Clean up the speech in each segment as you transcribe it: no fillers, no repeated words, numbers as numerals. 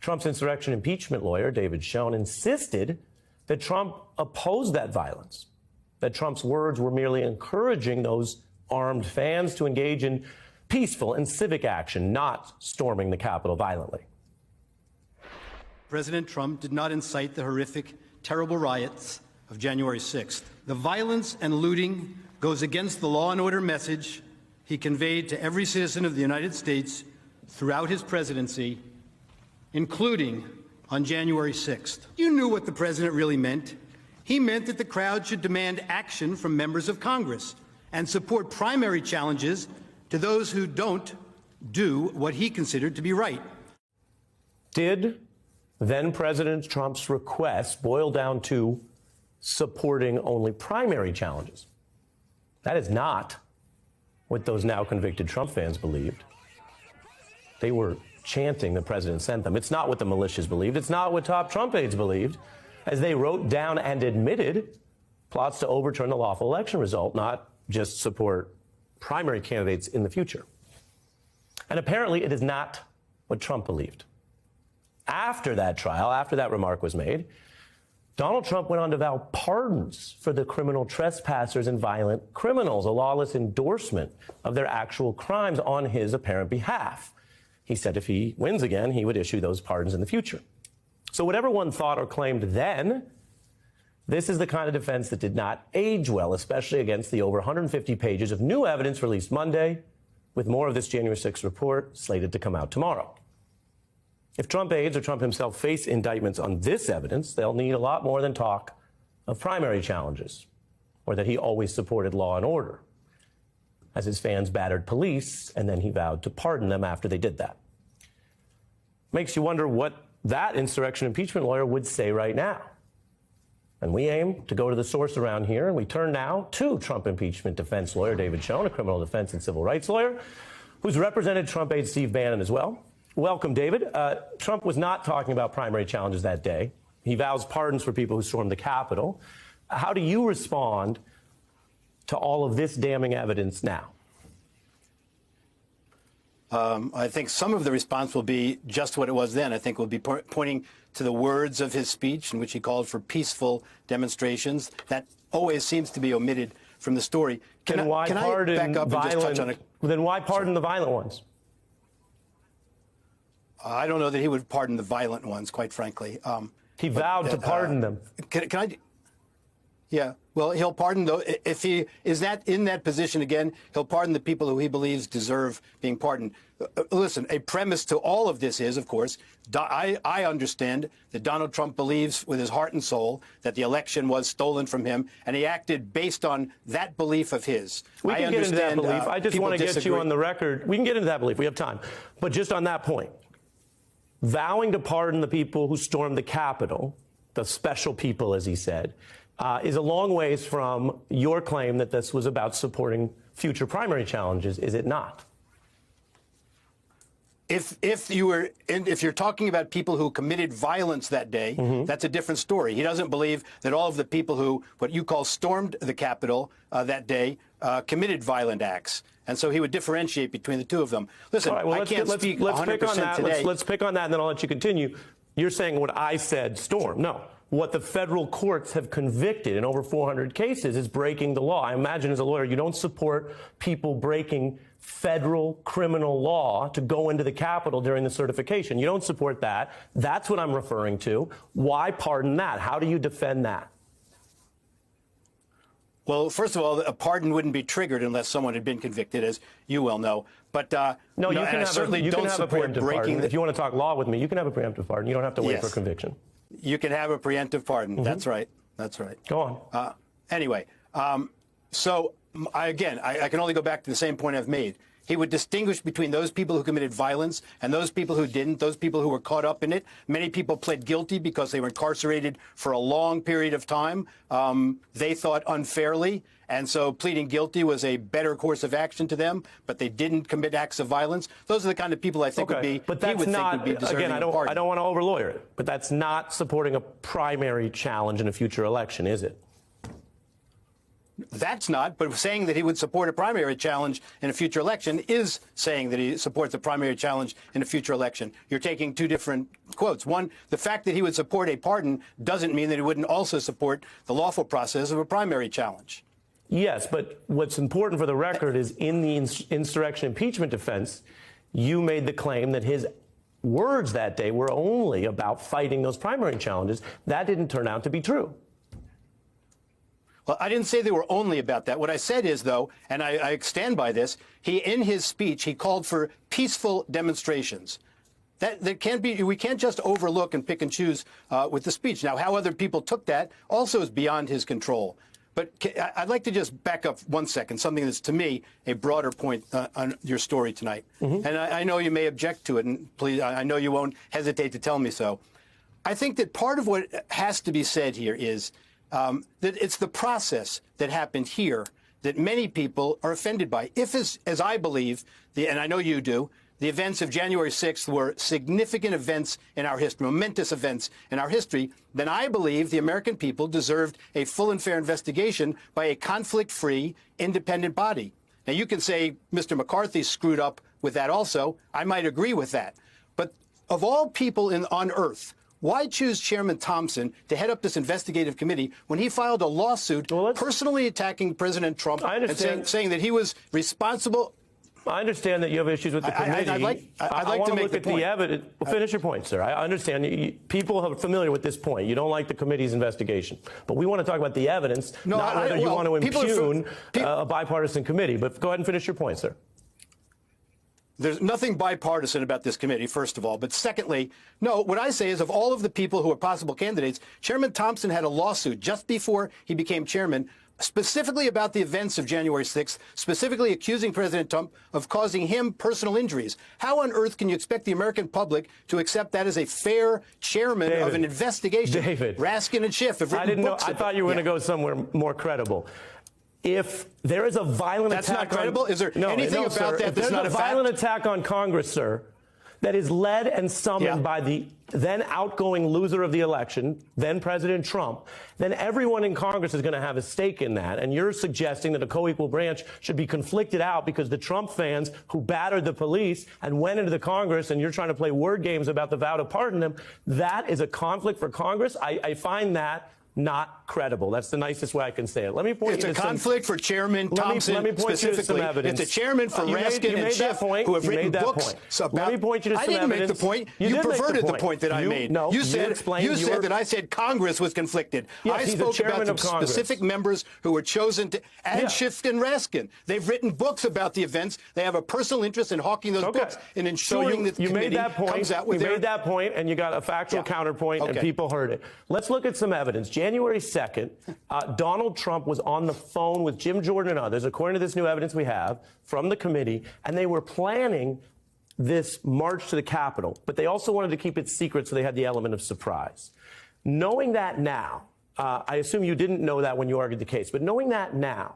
Trump's insurrection impeachment lawyer, David Schoen, insisted that Trump opposed that violence, that Trump's words were merely encouraging those armed fans to engage in peaceful and civic action, not storming the Capitol violently. President Trump did not incite the horrific, terrible riots of January 6th. The violence and looting goes against the law and order message he conveyed to every citizen of the United States throughout his presidency, including on January 6th. You knew what the president really meant. He meant that the crowd should demand action from members of Congress and support primary challenges to those who don't do what he considered to be right. Did then President Trump's request boil down to supporting only primary challenges? That is not what those now convicted Trump fans believed. They were chanting the president sent them. It's not what the militias believed. It's not what top Trump aides believed, as they wrote down and admitted plots to overturn the lawful election result, not just support primary candidates in the future. And apparently it is not what Trump believed. After that trial, after that remark was made, Donald Trump went on to vow pardons for the criminal trespassers and violent criminals, a lawless endorsement of their actual crimes on his apparent behalf. He said if he wins again, he would issue those pardons in the future. So whatever one thought or claimed then, this is the kind of defense that did not age well, especially against the over 150 pages of new evidence released Monday, with more of this January 6th report slated to come out tomorrow. If Trump aides or Trump himself face indictments on this evidence, they'll need a lot more than talk of primary challenges, or that he always supported law and order, as his fans battered police, and then he vowed to pardon them after they did that. Makes you wonder what that insurrection impeachment lawyer would say right now. And we aim to go to the source around here, and we turn now to Trump impeachment defense lawyer David Schoen, a criminal defense and civil rights lawyer, who's represented Trump aide Steve Bannon as well. Welcome, David. Trump was not talking about primary challenges that day. He vows pardons for people who stormed the Capitol. How do you respond to all of this damning evidence now? I think some of the response will be just what it was then. I think we'll be pointing to the words of his speech in which he called for peaceful demonstrations. That always seems to be omitted from the story. Then why pardon the violent ones? I don't know that he would pardon the violent ones, quite frankly. He vowed to pardon them. Can I? Yeah. Well, he'll pardon those. If he is in that position again, he'll pardon the people who he believes deserve being pardoned. Listen, a premise to all of this is, of course, I understand that Donald Trump believes with his heart and soul that the election was stolen from him, and he acted based on that belief of his. We can get into that belief. I just want to get you on the record. We can get into that belief. We have time. But just on that point, vowing to pardon the people who stormed the Capitol, the special people, as he said, is a long ways from your claim that this was about supporting future primary challenges, is it not? If you're talking about people who committed violence that day, that's a different story. He doesn't believe that all of the people who, what you call, stormed the Capitol that day committed violent acts. And so he would differentiate between the two of them. Listen, right, well, I can't speak 100% today. Let's pick on that, and then I'll let you continue. You're saying what I said, storm. No. What the federal courts have convicted in over 400 cases is breaking the law. I imagine as a lawyer, you don't support people breaking federal criminal law to go into the Capitol during the certification. You don't support that. That's what I'm referring to. Why pardon that? How do you defend that? Well, first of all, a pardon wouldn't be triggered unless someone had been convicted, as you well know. But no, you can don't have a preemptive pardon. If you want to talk law with me, you can have a preemptive pardon. You don't have to wait for conviction. You can have a preemptive pardon. That's right. That's right. Go on. Anyway, so I can only go back to the same point I've made. He would distinguish between those people who committed violence and those people who didn't, those people who were caught up in it. Many people pled guilty because they were incarcerated for a long period of time. They thought unfairly. And so pleading guilty was a better course of action to them, but they didn't commit acts of violence. Those are the kind of people I think would be, but that's not, again, I don't want to over-lawyer it, but that's not supporting a primary challenge in a future election, is it? That's not, but saying that he would support a primary challenge in a future election is saying that he supports a primary challenge in a future election. You're taking two different quotes. One, the fact that he would support a pardon doesn't mean that he wouldn't also support the lawful process of a primary challenge. Yes, but what's important for the record is in the insurrection impeachment defense, you made the claim that his words that day were only about fighting those primary challenges. That didn't turn out to be true. Well, I didn't say they were only about that. What I said is, though, and I stand by this, in his speech, he called for peaceful demonstrations. That can't be, we can't just overlook and pick and choose with the speech. Now, how other people took that also is beyond his control. But I'd like to just back up 1 second, something that's, to me, a broader point on your story tonight. And I know you may object to it, and please, I know you won't hesitate to tell me so. I think that part of what has to be said here is that it's the process that happened here that many people are offended by. If, as I believe, and I know you do, the events of January 6th were significant events in our history, momentous events in our history, then I believe the American people deserved a full and fair investigation by a conflict-free, independent body. Now, you can say Mr. McCarthy screwed up with that also. I might agree with that. But of all people on earth, why choose Chairman Thompson to head up this investigative committee when he filed a lawsuit personally attacking President Trump and saying that he was responsible? I understand that you have issues with the committee. I'd like to make look the at point. the evidence. Well, finish your point, sir. I understand. People are familiar with this point. You don't like the committee's investigation. But we want to talk about the evidence, not whether you want to impugn a bipartisan committee. But go ahead and finish your point, sir. There's nothing bipartisan about this committee, first of all. But secondly, no, what I say is of all of the people who are possible candidates, Chairman Thompson had a lawsuit just before he became chairman specifically about the events of January 6th, specifically accusing President Trump of causing him personal injuries. How on earth can you expect the American public to accept that as a fair chairman of an investigation? David. Raskin and Schiff have written books. I thought you were going to go somewhere more credible. If there is a violent attack, that's not credible. Is there anything about that that's not a fact? If there's a violent attack on Congress, sir, that is led and summoned by the then outgoing loser of the election, then President Trump, then everyone in Congress is going to have a stake in that. And you're suggesting that a co-equal branch should be conflicted out because the Trump fans who battered the police and went into the Congress, and you're trying to play word games about the vow to pardon them, that is a conflict for Congress. I find that not credible. That's the nicest way I can say it. Let me point it's you a to conflict for Chairman Thompson let me point specifically. You to some evidence. It's a chairman for Raskin and Schiff who have written books about. Let me point you to some evidence. I didn't make the point. You perverted the point that I made. No, you said that I said Congress was conflicted. Yes, I spoke about the specific members who were chosen to, and Schiff and Raskin. They've written books about the events. They have a personal interest in hawking those books and ensuring that the committee comes out with You made that point, and you got a factual counterpoint, and people heard it. Let's look at some evidence. January 2nd, Donald Trump was on the phone with Jim Jordan and others, according to this new evidence we have from the committee, and they were planning this march to the Capitol, but they also wanted to keep it secret, so they had the element of surprise. Knowing that now, I assume you didn't know that when you argued the case, but knowing that now,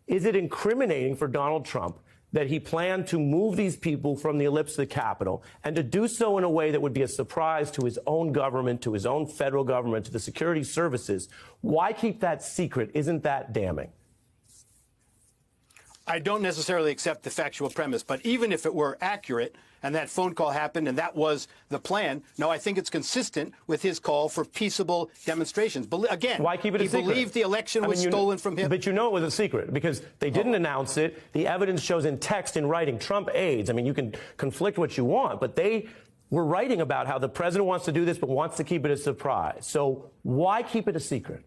is it incriminating for Donald Trump that he planned to move these people from the ellipse to the Capitol and to do so in a way that would be a surprise to his own government, to his own federal government, to the security services? Why keep that secret? Isn't that damning? I don't necessarily accept the factual premise, but even if it were accurate and that phone call happened and that was the plan, no, I think it's consistent with his call for peaceable demonstrations. Again, why keep it a secret? He believed the election was stolen from him. But you know it was a secret because they didn't announce it. The evidence shows in text, in writing, Trump aides. I mean, you can conflict what you want, but they were writing about how the president wants to do this but wants to keep it a surprise. So why keep it a secret?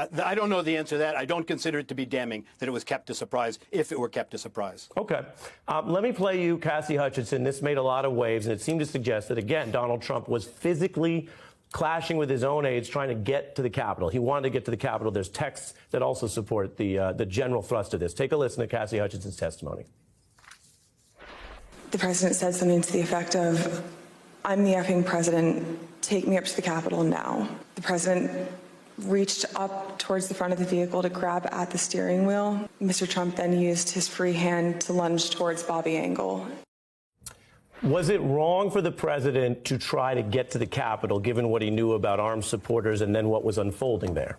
I don't know the answer to that. I don't consider it to be damning that it was kept a surprise, if it were kept a surprise. Okay. Let me play you Cassie Hutchinson. This made a lot of waves, and it seemed to suggest that, again, Donald Trump was physically clashing with his own aides trying to get to the Capitol. He wanted to get to the Capitol. There's texts that also support the general thrust of this. Take a listen to Cassie Hutchinson's testimony. The president said something to the effect of, "I'm the effing president. Take me up to the Capitol now." The president reached up towards the front of the vehicle to grab at the steering wheel. Mr. Trump then used his free hand to lunge towards Bobby Engel. Was it wrong for the president to try to get to the Capitol, given what he knew about armed supporters and then what was unfolding there?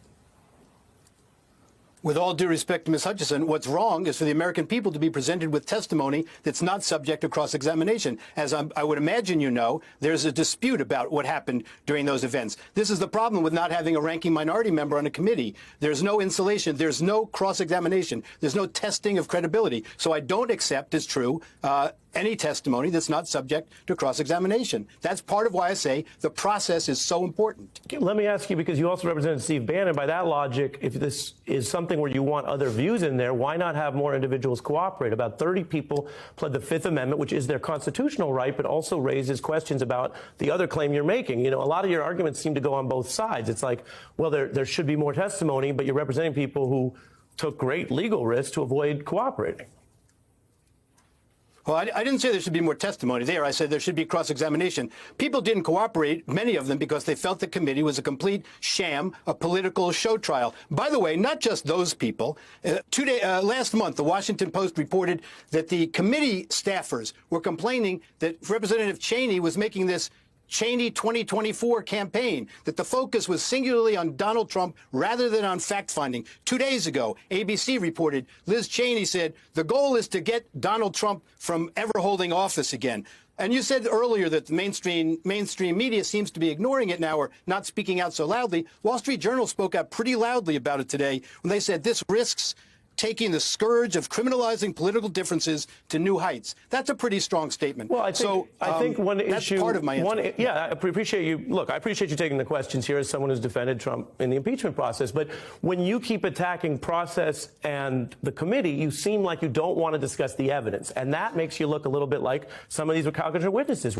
With all due respect to Ms. Hutchison, what's wrong is for the American people to be presented with testimony that's not subject to cross-examination. As I would imagine you know, there's a dispute about what happened during those events. This is the problem with not having a ranking minority member on a committee. There's no insulation. There's no cross-examination. There's no testing of credibility. So I don't accept as true any testimony that's not subject to cross-examination. That's part of why I say the process is so important. Let me ask you, because you also represented Steve Bannon, by that logic, if this is something where you want other views in there, why not have more individuals cooperate? About 30 people pled the Fifth Amendment, which is their constitutional right, but also raises questions about the other claim you're making. You know, a lot of your arguments seem to go on both sides. It's like, well, there should be more testimony, but you're representing people who took great legal risks to avoid cooperating. Well, I didn't say there should be more testimony there. I said there should be cross-examination. People didn't cooperate, many of them, because they felt the committee was a complete sham, a political show trial. By the way, not just those people. Last month, the Washington Post reported that the committee staffers were complaining that Representative Cheney was making this Cheney 2024 campaign, that the focus was singularly on Donald Trump rather than on fact-finding. 2 days ago, ABC reported Liz Cheney said the goal is to get Donald Trump from ever holding office again. And you said earlier that the mainstream media seems to be ignoring it now or not speaking out so loudly. Wall Street Journal spoke out pretty loudly about it today when they said this risks taking the scourge of criminalizing political differences to new heights. That's a pretty strong statement. Well, I think one that's issue, part of my answer. I appreciate you. Look, I appreciate you taking the questions here as someone who's defended Trump in the impeachment process. But when you keep attacking process and the committee, you seem like you don't want to discuss the evidence. And that makes you look a little bit like some of these recalcitrant witnesses.